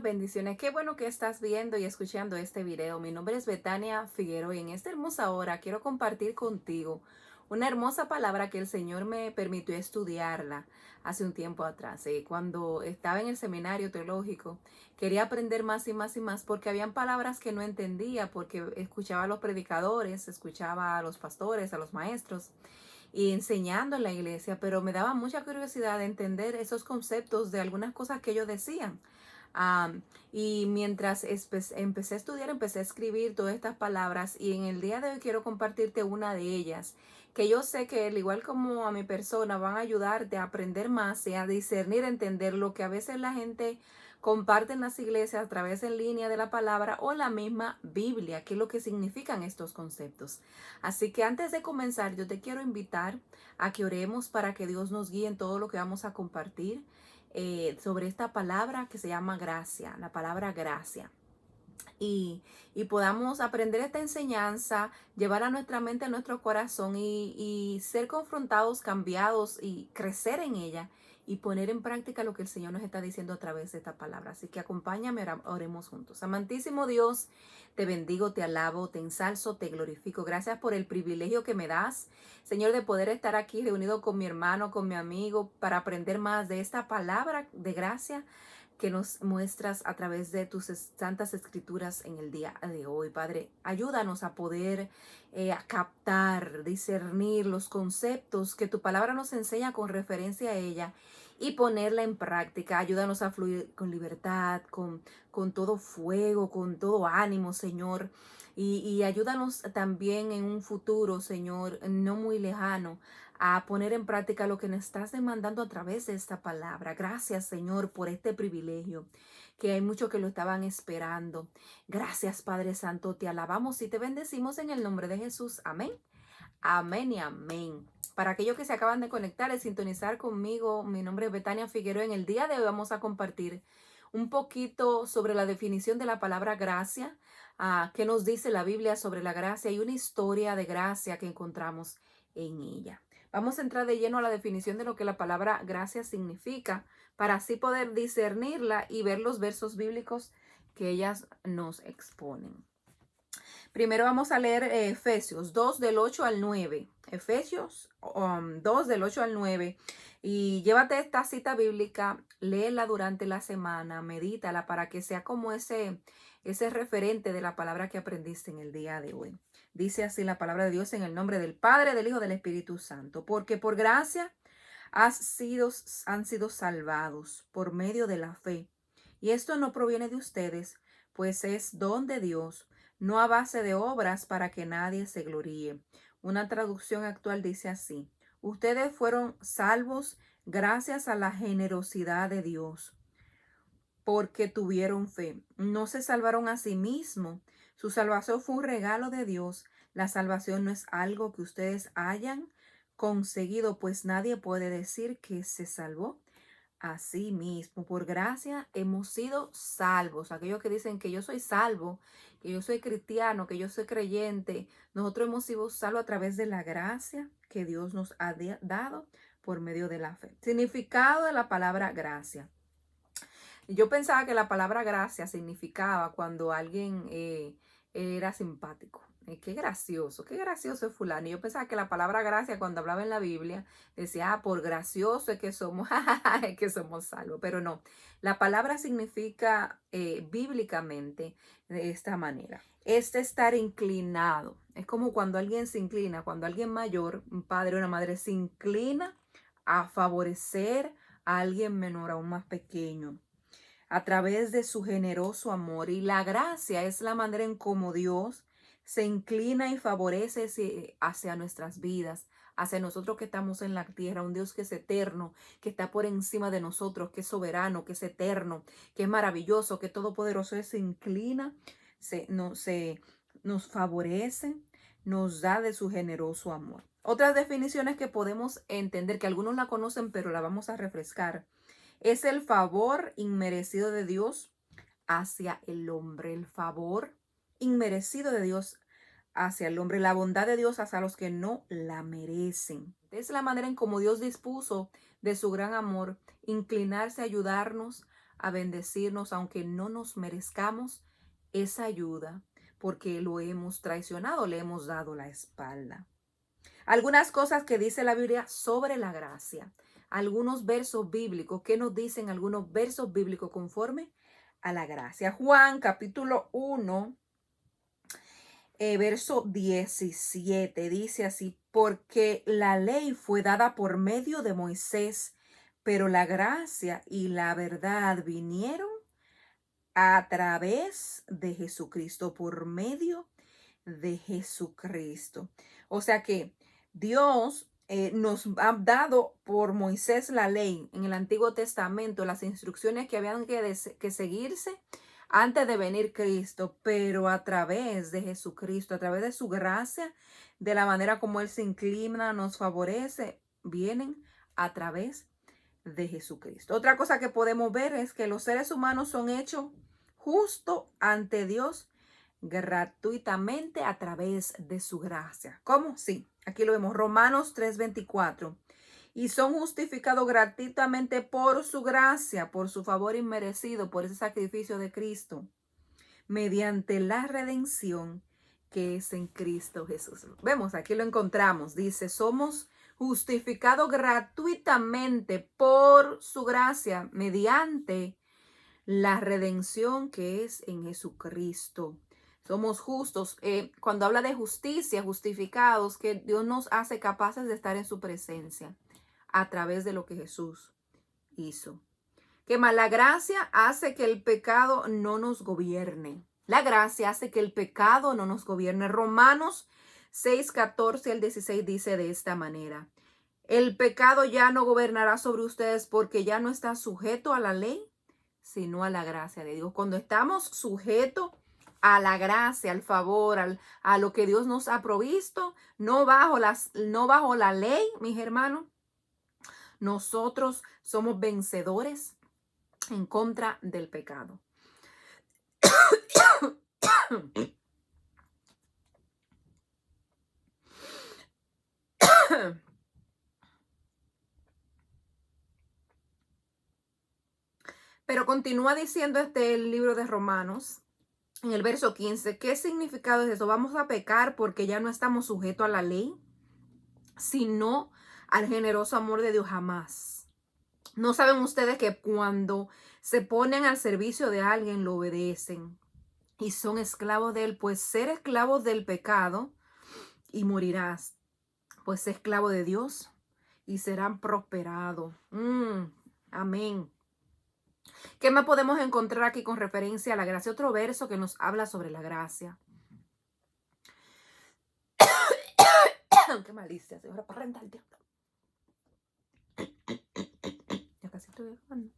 bendiciones. Qué bueno que estás viendo y escuchando este video. Mi nombre es Betania Figueroa y en esta hermosa hora quiero compartir contigo una hermosa palabra que el Señor me permitió estudiarla hace un tiempo atrás. Cuando estaba en el seminario teológico, quería aprender más y más y más porque habían palabras que no entendía, porque escuchaba a los predicadores, escuchaba a los pastores, a los maestros y enseñando en la iglesia, pero me daba mucha curiosidad de entender esos conceptos de algunas cosas que ellos decían. Y mientras empecé a estudiar, empecé a escribir todas estas palabras y en el día de hoy quiero compartirte una de ellas, que yo sé que al igual como a mi persona van a ayudarte a aprender más y a discernir, entender lo que a veces la gente comparte en las iglesias a través en línea de la palabra o la misma Biblia, qué es lo que significan estos conceptos. Así que antes de comenzar, yo te quiero invitar a que oremos para que Dios nos guíe en todo lo que vamos a compartir sobre esta palabra que se llama gracia, la palabra gracia. Y podamos aprender esta enseñanza, llevar a nuestra mente, a nuestro corazón y ser confrontados, cambiados y crecer en ella y poner en práctica lo que el Señor nos está diciendo a través de esta palabra. Así que acompáñame, oremos juntos. Amantísimo Dios, te bendigo, te alabo, te ensalzo, te glorifico. Gracias por el privilegio que me das, Señor, de poder estar aquí reunido con mi hermano, con mi amigo, para aprender más de esta palabra de gracia que nos muestras a través de tus santas escrituras en el día de hoy. Padre, ayúdanos a poder a captar, discernir los conceptos que tu palabra nos enseña con referencia a ella y ponerla en práctica. Ayúdanos a fluir con libertad, con todo fuego, con todo ánimo, Señor. Y ayúdanos también en un futuro, Señor, no muy lejano, a poner en práctica lo que nos estás demandando a través de esta palabra. Gracias, Señor, por este privilegio, que hay muchos que lo estaban esperando. Gracias, Padre Santo, te alabamos y te bendecimos en el nombre de Jesús. Amén. Amén y amén. Para aquellos que se acaban de conectar y sintonizar conmigo, mi nombre es Betania Figueroa. En el día de hoy vamos a compartir un poquito sobre la definición de la palabra gracia, qué nos dice la Biblia sobre la gracia y una historia de gracia que encontramos en ella. Vamos a entrar de lleno a la definición de lo que la palabra gracia significa para así poder discernirla y ver los versos bíblicos que ellas nos exponen. Primero vamos a leer Efesios 2 del 8 al 9. Efesios 2 del 8 al 9. Y llévate esta cita bíblica, léela durante la semana, medítala para que sea como ese referente de la palabra que aprendiste en el día de hoy. Dice así la palabra de Dios en el nombre del Padre, del Hijo, y del Espíritu Santo. Porque por gracia han sido salvados por medio de la fe. Y esto no proviene de ustedes, pues es don de Dios, no a base de obras para que nadie se gloríe. Una traducción actual dice así: ustedes fueron salvos gracias a la generosidad de Dios, porque tuvieron fe. No se salvaron a sí mismos. Su salvación fue un regalo de Dios. La salvación no es algo que ustedes hayan conseguido, pues nadie puede decir que se salvó a sí mismo. Por gracia hemos sido salvos. Aquellos que dicen que yo soy salvo, que yo soy cristiano, que yo soy creyente, nosotros hemos sido salvos a través de la gracia que Dios nos ha dado por medio de la fe. Significado de la palabra gracia. Yo pensaba que la palabra gracia significaba cuando alguien era simpático. Qué gracioso es fulano. Y yo pensaba que la palabra gracia cuando hablaba en la Biblia decía, por gracioso es que somos, es que somos salvos. Pero no, la palabra significa bíblicamente de esta manera. Estar inclinado. Es como cuando alguien se inclina, cuando alguien mayor, un padre o una madre, se inclina a favorecer a alguien menor, aún más pequeño, a través de su generoso amor. Y la gracia es la manera en cómo Dios se inclina y favorece hacia nuestras vidas, hacia nosotros que estamos en la tierra, un Dios que es eterno, que está por encima de nosotros, que es soberano, que es eterno, que es maravilloso, que es todopoderoso. Él se inclina, nos favorece, nos da de su generoso amor. Otras definiciones que podemos entender, que algunos la conocen, pero la vamos a refrescar, es el favor inmerecido de Dios hacia el hombre, el favor inmerecido de Dios hacia el hombre, la bondad de Dios hacia los que no la merecen. Es la manera en cómo Dios dispuso de su gran amor inclinarse a ayudarnos, a bendecirnos, aunque no nos merezcamos esa ayuda, porque lo hemos traicionado, le hemos dado la espalda. Algunas cosas que dice la Biblia sobre la gracia. Algunos versos bíblicos. ¿Qué nos dicen algunos versos bíblicos conforme a la gracia? Juan capítulo 1, verso 17 dice así: porque la ley fue dada por medio de Moisés, pero la gracia y la verdad vinieron a través de Jesucristo, por medio de Jesucristo. O sea que Dios nos ha dado por Moisés la ley en el Antiguo Testamento, las instrucciones que habían que seguirse antes de venir Cristo, pero a través de Jesucristo, a través de su gracia, de la manera como Él se inclina, nos favorece, vienen a través de Jesucristo. Otra cosa que podemos ver es que los seres humanos son hechos justo ante Dios gratuitamente a través de su gracia. ¿Cómo? Sí, aquí lo vemos, Romanos 3:24. Y son justificados gratuitamente por su gracia, por su favor inmerecido, por ese sacrificio de Cristo, mediante la redención que es en Cristo Jesús. Vemos, aquí lo encontramos, dice, somos justificados gratuitamente por su gracia, mediante la redención que es en Jesucristo. Somos justos. Cuando habla de justicia, justificados, que Dios nos hace capaces de estar en su presencia a través de lo que Jesús hizo. ¿Qué más? La gracia hace que el pecado no nos gobierne. La gracia hace que el pecado no nos gobierne. Romanos 6:14-16 dice de esta manera: el pecado ya no gobernará sobre ustedes porque ya no está sujeto a la ley, sino a la gracia de Dios. Cuando estamos sujetos a la gracia, al favor, a lo que Dios nos ha provisto, no bajo la ley, mis hermanos, nosotros somos vencedores en contra del pecado. Pero continúa diciendo el libro de Romanos, en el verso 15, ¿qué significado es eso? ¿Vamos a pecar porque ya no estamos sujetos a la ley, sino al generoso amor de Dios? Jamás. ¿No saben ustedes que cuando se ponen al servicio de alguien lo obedecen y son esclavos de él? Pues ser esclavos del pecado y morirás, pues esclavo de Dios y serán prosperados. Amén. ¿Qué más podemos encontrar aquí con referencia a la gracia? Otro verso que nos habla sobre la gracia. Qué malicia, señora, para rentar el tiempo. Ya casi estoy dejando.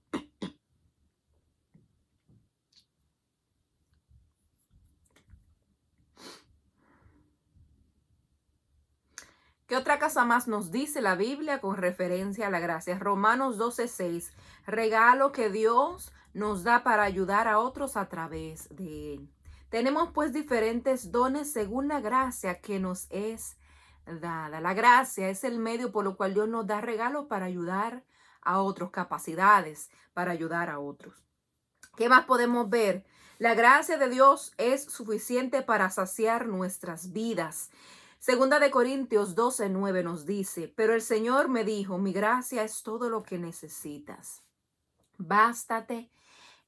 ¿Qué otra cosa más nos dice la Biblia con referencia a la gracia? Romanos 12:6. Regalo que Dios nos da para ayudar a otros a través de él. Tenemos pues diferentes dones según la gracia que nos es dada. La gracia es el medio por lo cual Dios nos da regalos para ayudar a otros, capacidades para ayudar a otros. ¿Qué más podemos ver? La gracia de Dios es suficiente para saciar nuestras vidas. Segunda de Corintios 12:9 nos dice: pero el Señor me dijo, mi gracia es todo lo que necesitas. Bástate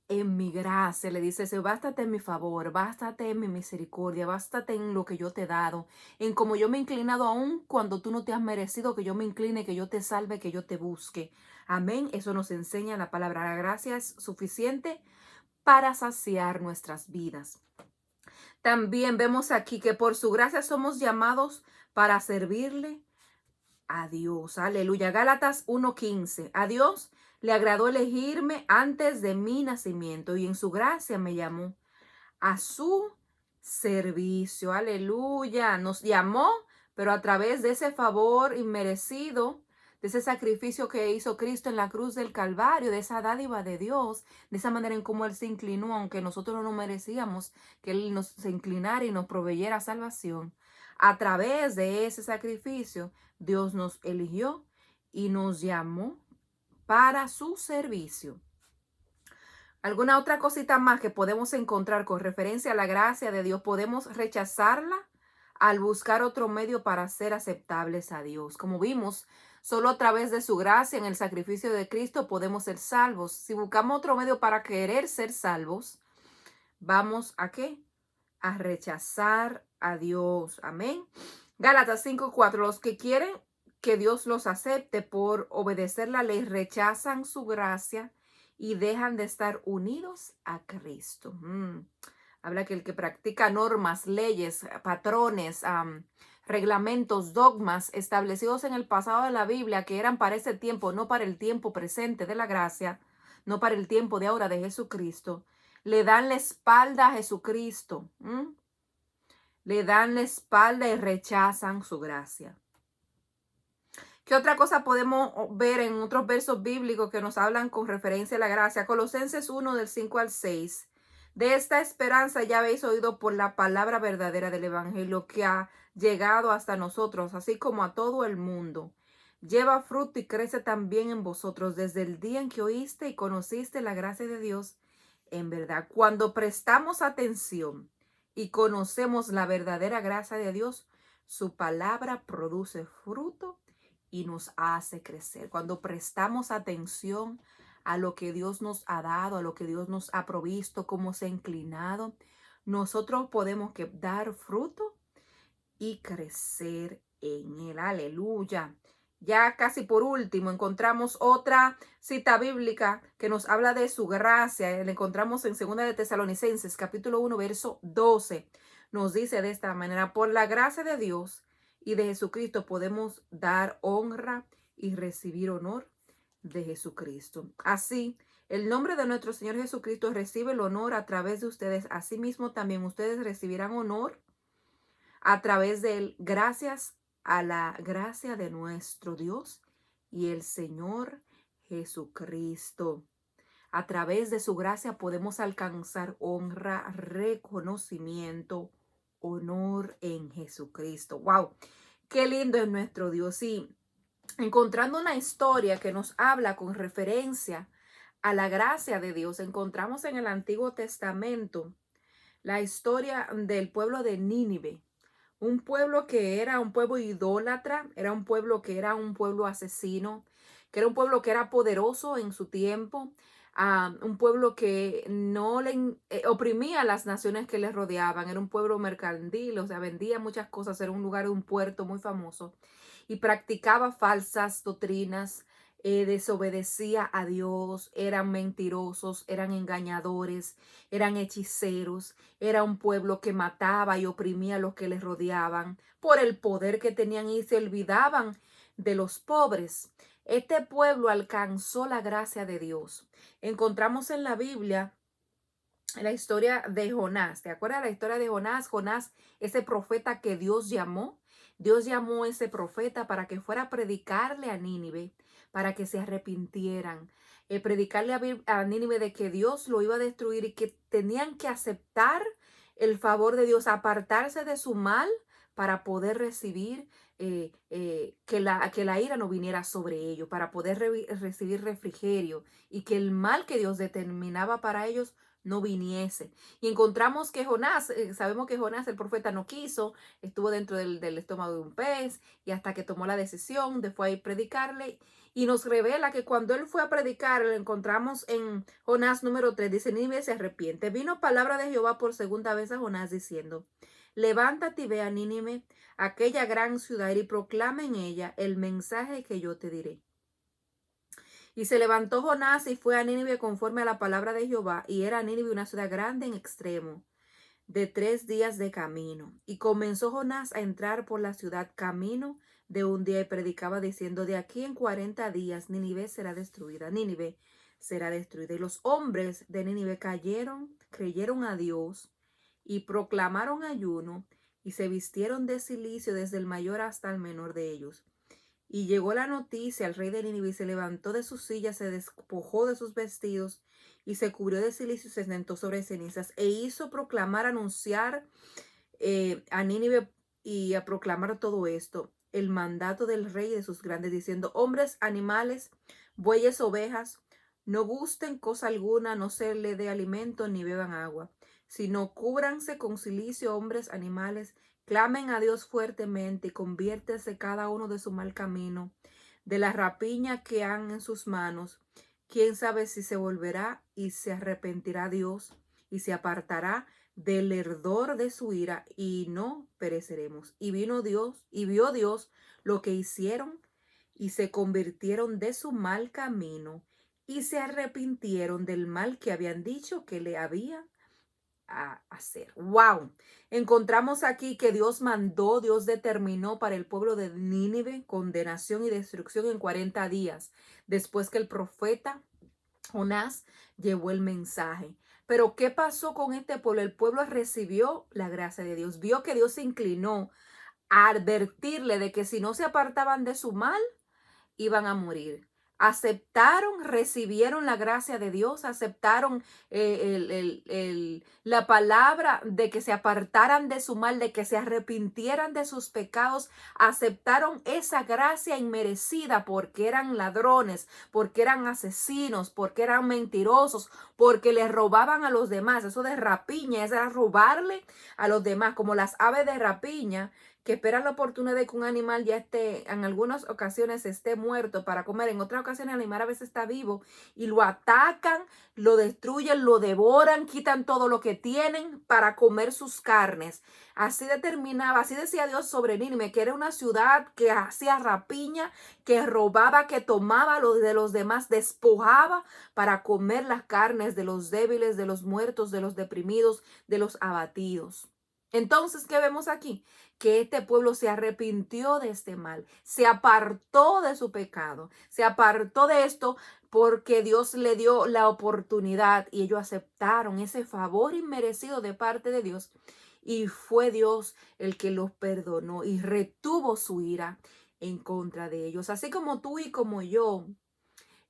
en mi gracia, le dice, bástate en mi favor, bástate en mi misericordia, bástate en lo que yo te he dado, en cómo yo me he inclinado aún cuando tú no te has merecido que yo me incline, que yo te salve, que yo te busque. Amén. Eso nos enseña la palabra. La gracia es suficiente para saciar nuestras vidas. También vemos aquí que por su gracia somos llamados para servirle a Dios. Aleluya. Gálatas 1:15. A Dios le agradó elegirme antes de mi nacimiento y en su gracia me llamó a su servicio. Aleluya. Nos llamó, pero a través de ese favor inmerecido, de ese sacrificio que hizo Cristo en la cruz del Calvario, de esa dádiva de Dios, de esa manera en cómo Él se inclinó, aunque nosotros no merecíamos que Él se inclinara y nos proveyera salvación. A través de ese sacrificio, Dios nos eligió y nos llamó para su servicio. ¿Alguna otra cosita más que podemos encontrar con referencia a la gracia de Dios? Podemos rechazarla al buscar otro medio para ser aceptables a Dios. Como vimos, solo a través de su gracia en el sacrificio de Cristo podemos ser salvos. Si buscamos otro medio para querer ser salvos, vamos a ¿qué? A rechazar a Dios. Amén. Gálatas 5:4. Los que quieren que Dios los acepte por obedecer la ley rechazan su gracia y dejan de estar unidos a Cristo. Habla que el que practica normas, leyes, patrones, reglamentos, dogmas establecidos en el pasado de la Biblia que eran para ese tiempo, no para el tiempo presente de la gracia, no para el tiempo de ahora de Jesucristo, le dan la espalda a Jesucristo. Le dan la espalda y rechazan su gracia. ¿Qué otra cosa podemos ver en otros versos bíblicos que nos hablan con referencia a la gracia? Colosenses 1 del 5 al 6. De esta esperanza ya habéis oído por la palabra verdadera del evangelio que ha llegado hasta nosotros, así como a todo el mundo. Lleva fruto y crece también en vosotros desde el día en que oíste y conociste la gracia de Dios en verdad. Cuando prestamos atención y conocemos la verdadera gracia de Dios, su palabra produce fruto y nos hace crecer. Cuando prestamos atención a lo que Dios nos ha dado, a lo que Dios nos ha provisto, cómo se ha inclinado, nosotros podemos dar fruto y crecer en él. Aleluya. Ya casi por último encontramos otra cita bíblica que nos habla de su gracia. La encontramos en 2 de Tesalonicenses, capítulo 1, verso 12. Nos dice de esta manera: por la gracia de Dios y de Jesucristo podemos dar honra y recibir honor de Jesucristo. Así, el nombre de nuestro Señor Jesucristo recibe el honor a través de ustedes. Asimismo, también ustedes recibirán honor a través de él, gracias a la gracia de nuestro Dios y el Señor Jesucristo. A través de su gracia podemos alcanzar honra, reconocimiento, honor en Jesucristo. ¡Wow! Qué lindo es nuestro Dios. Y encontrando una historia que nos habla con referencia a la gracia de Dios, encontramos en el Antiguo Testamento la historia del pueblo de Nínive. Un pueblo que era un pueblo idólatra, era un pueblo que era un pueblo asesino, que era un pueblo que era poderoso en su tiempo, un pueblo que no le oprimía a las naciones que le rodeaban, era un pueblo mercantil, o sea, vendía muchas cosas, era un lugar, un puerto muy famoso y practicaba falsas doctrinas, desobedecía a Dios, eran mentirosos, eran engañadores, eran hechiceros, era un pueblo que mataba y oprimía a los que les rodeaban por el poder que tenían y se olvidaban de los pobres. Este pueblo alcanzó la gracia de Dios. Encontramos en la Biblia la historia de Jonás. ¿Te acuerdas la historia de Jonás? Jonás, ese profeta que Dios llamó. Dios llamó a ese profeta para que fuera a predicarle a Nínive, para que se arrepintieran. Predicarle a Nínive de que Dios lo iba a destruir y que tenían que aceptar el favor de Dios, apartarse de su mal para poder recibir que la ira no viniera sobre ellos, para poder recibir refrigerio y que el mal que Dios determinaba para ellos no viniese. Y encontramos que Jonás, sabemos que Jonás el profeta no quiso, estuvo dentro del estómago de un pez y hasta que tomó la decisión de fue a ir predicarle y nos revela que cuando él fue a predicar, lo encontramos en Jonás número 3, dice: Nínive se arrepiente. Vino palabra de Jehová por segunda vez a Jonás diciendo: levántate y ve a Nínive, aquella gran ciudad, y proclama en ella el mensaje que yo te diré. Y se levantó Jonás y fue a Nínive conforme a la palabra de Jehová, y era Nínive una ciudad grande en extremo, de 3 días de camino. Y comenzó Jonás a entrar por la ciudad camino de un día y predicaba diciendo: de aquí en 40 días Nínive será destruida. Nínive será destruida. Y los hombres de Nínive creyeron a Dios y proclamaron ayuno y se vistieron de cilicio desde el mayor hasta el menor de ellos. Y llegó la noticia al rey de Nínive y se levantó de su silla, se despojó de sus vestidos y se cubrió de cilicio y se sentó sobre cenizas e hizo proclamar, anunciar a Nínive y a proclamar todo esto, el mandato del rey y de sus grandes, diciendo: hombres, animales, bueyes, ovejas, No gusten cosa alguna, no se le dé alimento ni beban agua, sino cúbranse con cilicio hombres, animales, clamen a Dios fuertemente y conviértese cada uno de su mal camino, de la rapiña que han en sus manos. Quién sabe si se volverá y se arrepentirá Dios y se apartará del ardor de su ira y no pereceremos. Y vino Dios y vio Dios lo que hicieron y se convirtieron de su mal camino y se arrepintieron del mal que habían dicho que le había a hacer. ¡Wow! Encontramos aquí que Dios mandó, Dios determinó para el pueblo de Nínive condenación y destrucción en 40 días, después que el profeta Jonás llevó el mensaje. Pero ¿qué pasó con este pueblo? El pueblo recibió la gracia de Dios, vio que Dios se inclinó a advertirle de que si no se apartaban de su mal, iban a morir. Aceptaron, recibieron la gracia de Dios, aceptaron la palabra de que se apartaran de su mal, de que se arrepintieran de sus pecados, aceptaron esa gracia inmerecida porque eran ladrones, porque eran asesinos, porque eran mentirosos, porque les robaban a los demás. Eso de rapiña, eso era robarle a los demás, como las aves de rapiña que esperan la oportunidad de que un animal ya esté, en algunas ocasiones esté muerto para comer, en otras ocasiones el animal a veces está vivo y lo atacan, lo destruyen, lo devoran, quitan todo lo que tienen para comer sus carnes. Así determinaba, así decía Dios sobre Nínive, que era una ciudad que hacía rapiña, que robaba, que tomaba lo de los demás, despojaba para comer las carnes de los débiles, de los muertos, de los deprimidos, de los abatidos. Entonces, ¿qué vemos aquí? Que este pueblo se arrepintió de este mal, se apartó de su pecado, se apartó de esto porque Dios le dio la oportunidad y ellos aceptaron ese favor inmerecido de parte de Dios y fue Dios el que los perdonó y retuvo su ira en contra de ellos. Así como tú y como yo,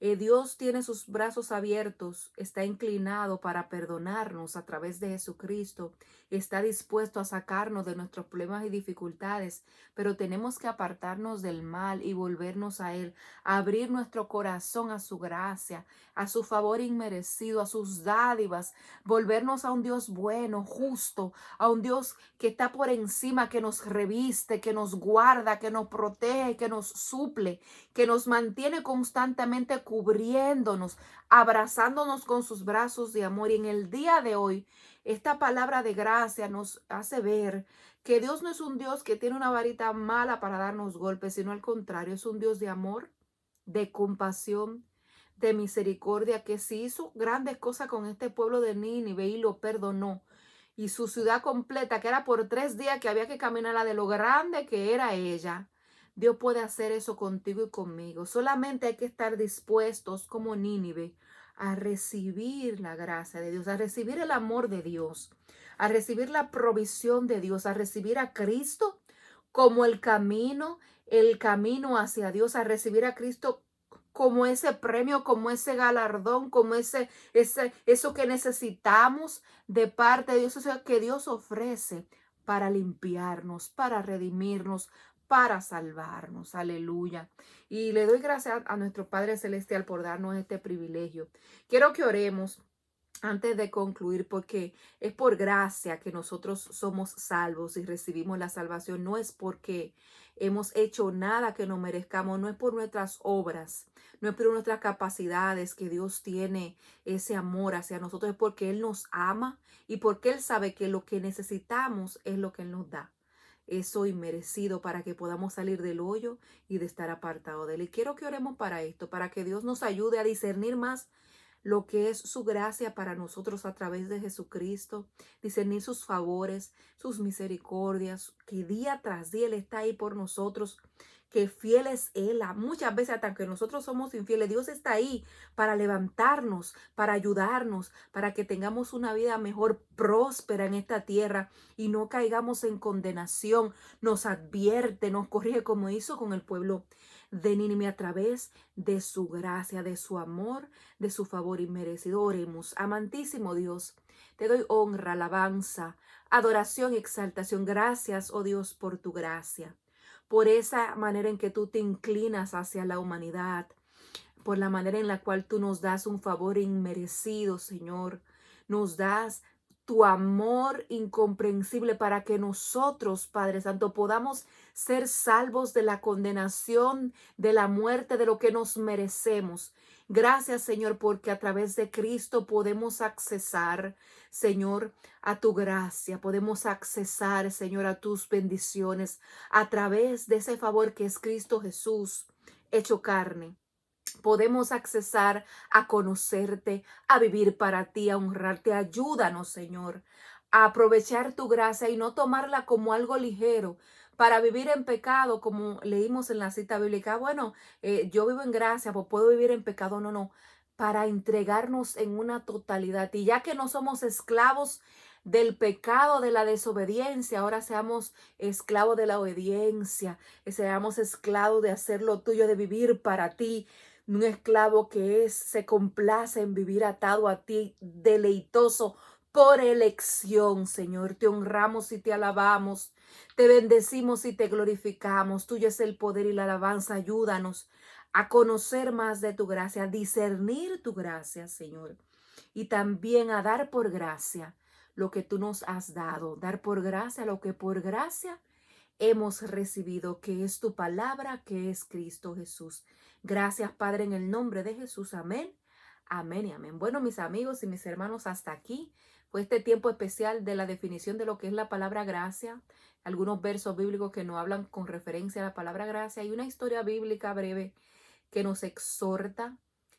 Dios tiene sus brazos abiertos, está inclinado para perdonarnos a través de Jesucristo, está dispuesto a sacarnos de nuestros problemas y dificultades, pero tenemos que apartarnos del mal y volvernos a Él, abrir nuestro corazón a su gracia, a su favor inmerecido, a sus dádivas, volvernos a un Dios bueno, justo, a un Dios que está por encima, que nos reviste, que nos guarda, que nos protege, que nos suple, que nos mantiene constantemente cubriéndonos, abrazándonos con sus brazos de amor. Y en el día de hoy, esta palabra de gracia nos hace ver que Dios no es un Dios que tiene una varita mala para darnos golpes, sino al contrario, es un Dios de amor, de compasión, de misericordia, que sí hizo grandes cosas con este pueblo de Nínive y lo perdonó. Y su ciudad completa, que era por 3 días que había que caminarla de lo grande que era ella. Dios puede hacer eso contigo y conmigo. Solamente hay que estar dispuestos como Nínive a recibir la gracia de Dios, a recibir el amor de Dios, a recibir la provisión de Dios, a recibir a Cristo como el camino hacia Dios, a recibir a Cristo como ese premio, como ese galardón, como eso que necesitamos de parte de Dios, eso que Dios ofrece para limpiarnos, para redimirnos, para salvarnos. Aleluya. Y le doy gracias a nuestro Padre Celestial por darnos este privilegio. Quiero que oremos antes de concluir, porque es por gracia que nosotros somos salvos y recibimos la salvación. No es porque hemos hecho nada que no merezcamos, no es por nuestras obras, no es por nuestras capacidades que Dios tiene ese amor hacia nosotros, es porque Él nos ama y porque Él sabe que lo que necesitamos es lo que Él nos da. Eso inmerecido para que podamos salir del hoyo y de estar apartado de Él. Y quiero que oremos para esto, para que Dios nos ayude a discernir más lo que es su gracia para nosotros a través de Jesucristo, discernir sus favores, sus misericordias, que día tras día Él está ahí por nosotros, que fiel es Él. Muchas veces, hasta que nosotros somos infieles, Dios está ahí para levantarnos, para ayudarnos, para que tengamos una vida mejor, próspera en esta tierra y no caigamos en condenación. Nos advierte, nos corrige como hizo con el pueblo de Nínive a través de su gracia, de su amor, de su favor inmerecido. Oremos. Amantísimo Dios, te doy honra, alabanza, adoración y exaltación. Gracias, oh Dios, por tu gracia, por esa manera en que tú te inclinas hacia la humanidad, por la manera en la cual tú nos das un favor inmerecido, Señor. Nos das tu amor incomprensible para que nosotros, Padre Santo, podamos ser salvos de la condenación, de la muerte, de lo que nos merecemos. Gracias, Señor, porque a través de Cristo podemos accesar, Señor, a tu gracia. Podemos accesar, Señor, a tus bendiciones a través de ese favor que es Cristo Jesús hecho carne. Podemos accesar a conocerte, a vivir para ti, a honrarte. Ayúdanos, Señor, a aprovechar tu gracia y no tomarla como algo ligero para vivir en pecado, como leímos en la cita bíblica. Bueno, yo vivo en gracia, pues puedo vivir en pecado. No, no, para entregarnos en una totalidad. Y ya que no somos esclavos del pecado, de la desobediencia, ahora seamos esclavos de la obediencia, seamos esclavos de hacer lo tuyo, de vivir para ti. Un esclavo que se complace en vivir atado a ti, deleitoso por elección, Señor. Te honramos y te alabamos, te bendecimos y te glorificamos. Tuyo es el poder y la alabanza. Ayúdanos a conocer más de tu gracia, a discernir tu gracia, Señor, y también a dar por gracia lo que tú nos has dado, dar por gracia lo que por gracia hemos recibido, que es tu palabra, que es Cristo Jesús. Gracias, Padre, en el nombre de Jesús. Amén, amén y amén. Bueno, mis amigos y mis hermanos, hasta aquí fue este tiempo especial de la definición de lo que es la palabra gracia. Algunos versos bíblicos que nos hablan con referencia a la palabra gracia y una historia bíblica breve que nos exhorta,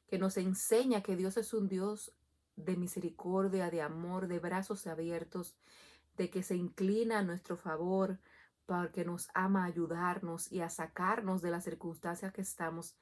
que nos enseña que Dios es un Dios de misericordia, de amor, de brazos abiertos, de que se inclina a nuestro favor, porque nos ama a ayudarnos y a sacarnos de las circunstancias que estamos,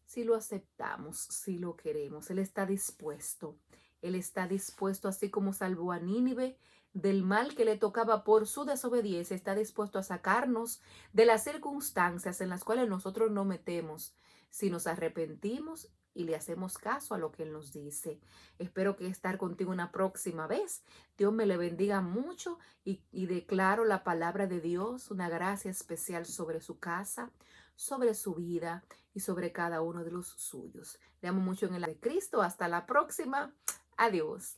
si lo aceptamos, si lo queremos. Él está dispuesto. Él está dispuesto, así como salvó a Nínive del mal que le tocaba por su desobediencia, está dispuesto a sacarnos de las circunstancias en las cuales nosotros no metemos, si nos arrepentimos y le hacemos caso a lo que Él nos dice. Espero que estar contigo una próxima vez. Dios me le bendiga mucho y declaro la palabra de Dios, una gracia especial sobre su casa, sobre su vida y sobre cada uno de los suyos. Le amo mucho en el de Cristo. Hasta la próxima. Adiós.